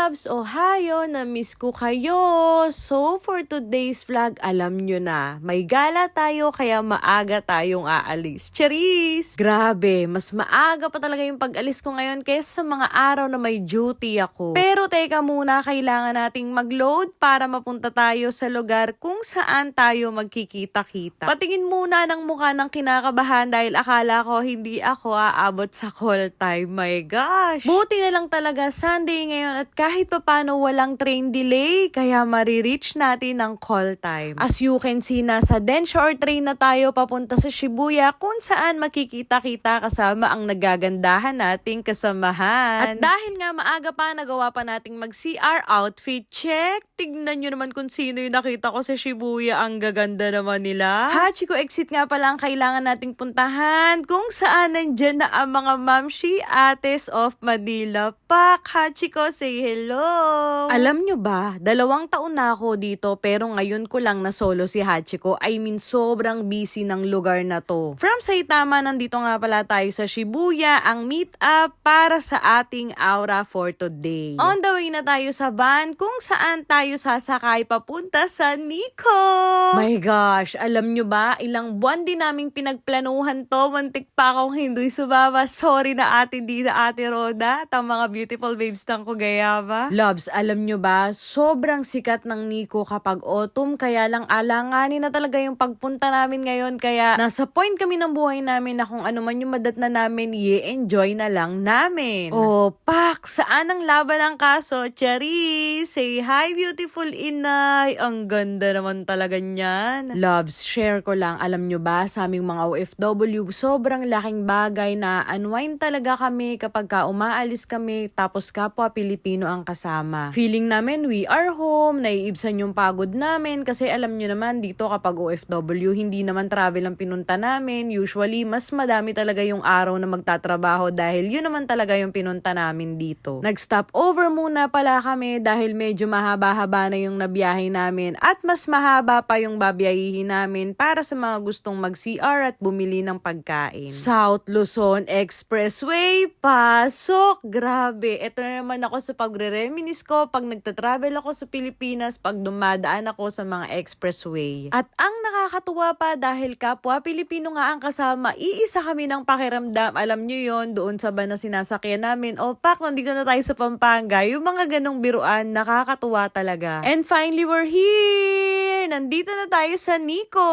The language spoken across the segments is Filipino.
loves, Ohio, na-miss ko kayo. So, for today's vlog, alam nyo na, may gala tayo kaya maaga tayong aalis. Charis! Grabe, mas maaga pa talaga yung pag-alis ko ngayon kaysa sa mga araw na may duty ako. Pero teka muna, kailangan nating mag-load para mapunta tayo sa lugar kung saan tayo magkikita-kita. Patingin muna ng mukha ng kinakabahan dahil akala ko hindi ako aabot sa call time. My gosh! Buti na lang talaga Sunday ngayon at kahit papano walang train delay kaya marireach natin ang call time. As you can see, nasa Denshore train na tayo papunta sa Shibuya kung saan makikita-kita kasama ang nagagandahan nating kasamahan. At dahil nga maaga pa, nagawa pa nating mag-CR outfit check. Tignan nyo naman kung sino yung nakita ko sa Shibuya. Ang gaganda naman nila. Hachiko exit nga pala ang kailangan nating puntahan kung saan nandyan na ang mga mamshi ates of Manila Pak. Hachiko, say hello! Alam nyo ba, 2 taon na ako dito pero ngayon ko lang na solo si Hachiko. I mean, sobrang busy ng lugar na to. From Saitama, nandito nga pala tayo sa Shibuya, ang meet up para sa ating aura for today. On the way na tayo sa van kung saan tayo sasakay papunta sa Nikko! My gosh, alam nyo ba, ilang buwan din naming pinagplanuhan to. Mantik pa akong hindi sumama. Sorry na ate Dina, ate Roda, at ang mga beautiful babes ng Kugayama. Loves, alam nyo ba, sobrang sikat ng Nikko kapag autumn, kaya lang alanganin na talaga yung pagpunta namin ngayon, kaya nasa point kami ng buhay namin na kung ano man yung madat na namin, i-enjoy na lang namin. Oh, Pak, saan ang laban ng kaso? Charis, say hi beautiful inay. Ang ganda naman talaga niyan. Loves, share ko lang, alam nyo ba, sa aming mga OFW, sobrang laking bagay na unwind talaga kami kapag umaalis kami tapos kapwa Pilipino ang kasama. Feeling namin we are home, naiibsan yung pagod namin kasi alam nyo naman dito kapag OFW, hindi naman travel ang pinunta namin. Usually, mas madami talaga yung araw na magtatrabaho dahil yun naman talaga yung pinunta namin dito. Nag-stop over muna pala kami dahil medyo mahaba-haba na yung nabiyahe namin at mas mahaba pa yung babiyahihin namin para sa mga gustong mag-CR at bumili ng pagkain. South Luzon Expressway, pasok! Grabe, eto na naman ako sa pagre-reminis ko pag nagta-travel ako sa Pilipinas, pag dumadaan ako sa mga expressway. At ang nakakatuwa pa dahil kapwa Pilipino nga ang kasama, iisa kami ng pakiramdam. Alam nyo yon, doon sa van na sinasakyan namin, o Pak, nandito na tayo sa Pampanga. Yung mga ganong biruan, nakakatuwa talaga. And finally, we're here! Nandito na tayo sa Nikko!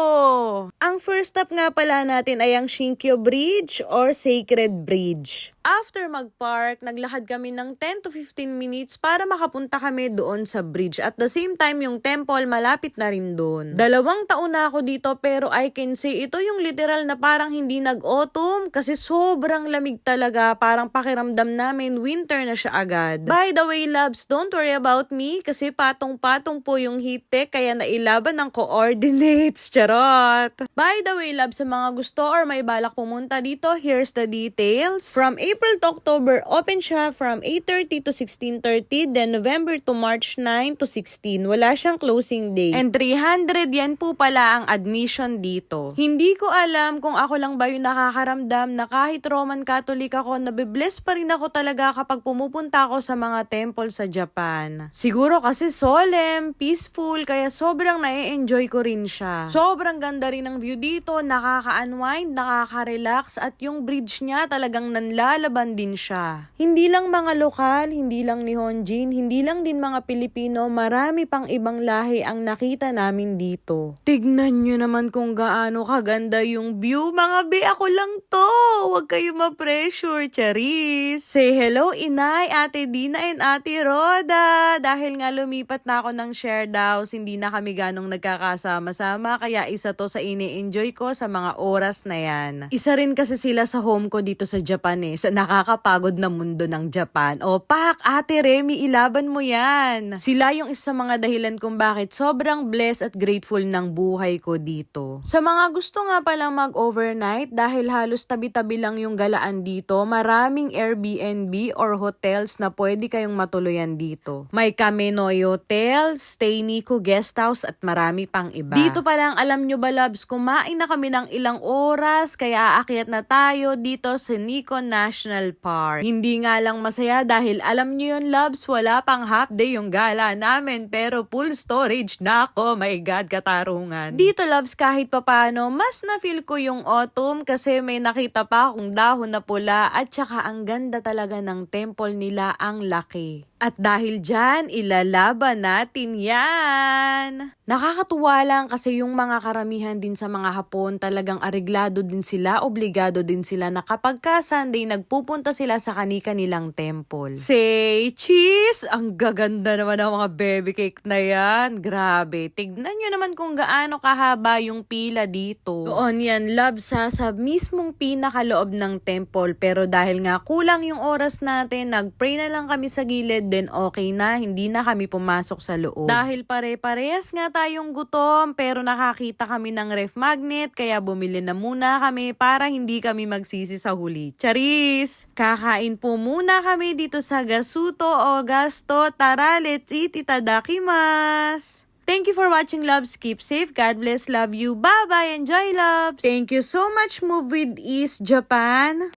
Ang first stop nga pala natin ay ang Shinkyo Bridge or Sacred Bridge. After mag-park, naglakad kami ng 10 to 15 minutes para makapunta kami doon sa bridge. At the same time, yung temple malapit na rin doon. 2 taon na ako dito pero I can say ito yung literal na parang hindi nag-autumn kasi sobrang lamig talaga. Parang pakiramdam namin winter na siya agad. By the way, loves, don't worry about me kasi patong-patong po yung heat tech kaya nailaban ng coordinates. Charot! By the way, loves, sa mga gusto or may balak pumunta dito, here's the details. From April to October, open siya from 8:30 to 16:30, then November to March 9 to 16. Wala siyang closing day. And 300 yan po pala ang admission dito. Hindi ko alam kung ako lang ba yung nakakaramdam na kahit Roman Catholic ako, nabibless pa rin ako talaga kapag pumupunta ako sa mga temple sa Japan. Siguro kasi solemn, peaceful, kaya sobrang na-enjoy ko rin siya. Sobrang ganda rin ng view dito, nakaka-unwind, nakaka-relax, at yung bridge niya talagang nanlalaban din siya. Hindi lang mga lokal, hindi lang Nihonjin, hindi lang din mga Pilipino, marami pang ibang lahi ang nakita namin dito. Tignan nyo naman kung gaano kaganda yung view. Mga be, ako lang to. Huwag kayo ma-pressure, Charis. Say hello, inay, ate Dina, and ate Roda. Dahil nga lumipat na ako ng shared house, hindi na kami ganong nagkakasama-sama, kaya isa to sa ini-enjoy ko sa mga oras na yan. Isa rin kasi sila sa home ko dito sa Japan sa nakakapagod na mundo ng Japan. O Pak, ate Remy, ilaban mo yan. Sila yung isa sa mga dahilan kung bakit sobrang blessed at grateful ng buhay ko dito. Sa mga gusto nga palang mag-overnight, dahil halos tabi-tabi lang yung galaan dito, maraming Airbnb or hotels na pwede kayong matuluyan dito. May Kamenoy Hotel, Stay Nikko Guest House at marami pang iba. Dito pa lang, alam nyo ba loves, kumain na kami ng ilang oras, kaya aakyat na tayo dito sa Nikko National National Park. Hindi nga lang masaya dahil alam nyo yun, loves, wala pang half day yung gala namin pero full storage na ako. My God, katarungan. Dito, loves, kahit papano, mas na-feel ko yung autumn kasi may nakita pa akong dahon na pula at saka ang ganda talaga ng temple nila, ang laki. At dahil dyan, ilalaban natin yan. Nakakatuwa lang kasi yung mga karamihan din sa mga Hapon talagang areglado din sila, obligado din sila na kapag ka Sunday nagpupunta sila sa kani-kanilang temple. Say cheese! Ang gaganda naman ng mga baby cake na yan. Grabe, tignan nyo naman kung gaano kahaba yung pila dito. Doon yan, love, sa mismong pinakaloob ng temple. Pero dahil nga kulang yung oras natin, nagpray na lang kami sa gilid, then okay na, hindi na kami pumasok sa loob. Dahil pare-parehas nga tayong gutom, pero nakakita kami ng ref magnet, kaya bumili na muna kami para hindi kami magsisi sa huli. Charis! Kakain po muna kami dito sa Gasuto o Gasto. Tara, let's eat, itadakimasu! Thank you for watching, loves. Keep safe. God bless. Love you. Bye-bye. Enjoy, loves. Thank you so much, Move with Ease Japan.